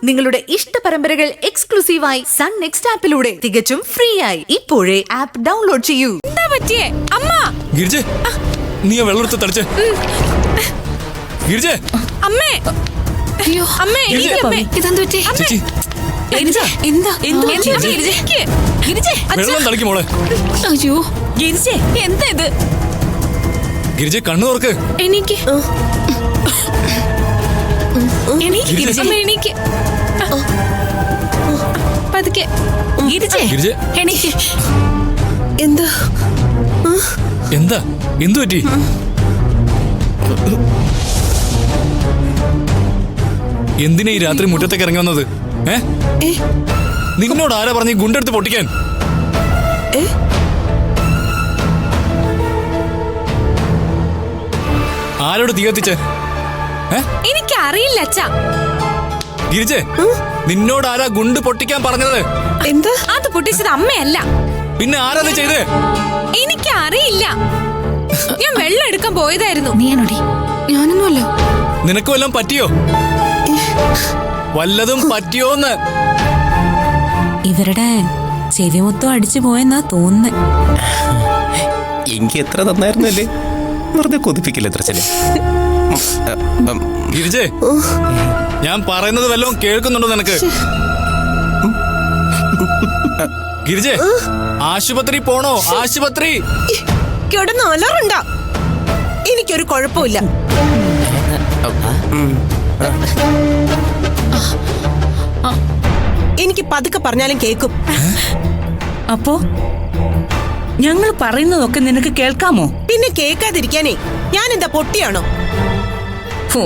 നിങ്ങളുടെ ഇഷ്ട പരമ്പരകൾ എക്സ്ക്ലൂസീവായി സൺ നെക്സ്റ്റ് ആപ്പിലൂടെ തികച്ചും ഫ്രീ ആയി ഇപ്പോഴേ ആപ്പ് ഡൗൺലോഡ് ചെയ്യൂ. എന്താ പറ്റിയേ അമ്മ? ഗിരിജേ, നീ വെള്ളമെടുത്ത് തളിച്ചേ. ഗിരിജേ, അമ്മേ, അയ്യോ അമ്മേ, ഇതെന്ത് പറ്റി? ചേച്ചി എന്താ വെള്ളം തളിക്ക് മോളെ. അയ്യോ ഗിരിജേ, എന്താ ഇത്? ഗിരിജേ, കണ്ണു തുറക്ക്. എനിക്ക് പതുക്കെ. ഗിരിജേ, എനിക്ക് എന്താ എന്തു പറ്റി? എന്തിനാ ഈ രാത്രി മുറ്റത്തേക്ക് ഇറങ്ങി വന്നത്? നിന്നോട് ആരാ പറഞ്ഞ ഗുണ്ടെടുത്ത് പൊട്ടിക്കാൻ? ആരോട് തീ കത്തിച്ചേ? എനിക്കറിയില്ല അച്ഛാ. ഗിരിജേ, നിന്നോട് ആരാ ഗുണ്ട് പൊട്ടിക്കാൻ പറഞ്ഞത്? എന്താ? അത് പൊട്ടിച്ചത് അമ്മയല്ല. പിന്നെ ആരാത് ചെയ്തേ? എനിക്കറിയില്ല. ഞാൻ വെള്ളം എടുക്കാൻ പോയതായിരുന്നു. ഞാനൊന്നുമല്ല. നിനക്ക് വല്ലതും പറ്റിയോ? വല്ലതും പറ്റിയോന്ന്? ഇവരുടെ ചെവി മൊത്തം അടിച്ചു പോയെന്നാ തോന്നുന്നേ. എനിക്ക് എത്ര നന്നായിരുന്നല്ലേ, വെറുതെ കൊതിപ്പിക്കില്ല എത്ര ചെല്ലേ. ഗിരിജേ, ഞാൻ പറയുന്നത് വല്ലതും കേൾക്കുന്നുണ്ടോ നിനക്ക്? ഗിരിജേ, ആശുപത്രി പോണോ? ആശുപത്രി കിടന്ന് അലറുണ്ട. എനിക്കൊരു കുഴപ്പമില്ല. എനിക്ക് പതുക്കെ പറഞ്ഞാലും കേൾക്കും. അപ്പോ ഞങ്ങൾ പറയുന്നതൊക്കെ നിനക്ക് കേൾക്കാമോ? പിന്നെ കേൾക്കാതിരിക്കാനേ ഞാൻ എന്താ പൊട്ടിയാണോ? ഓ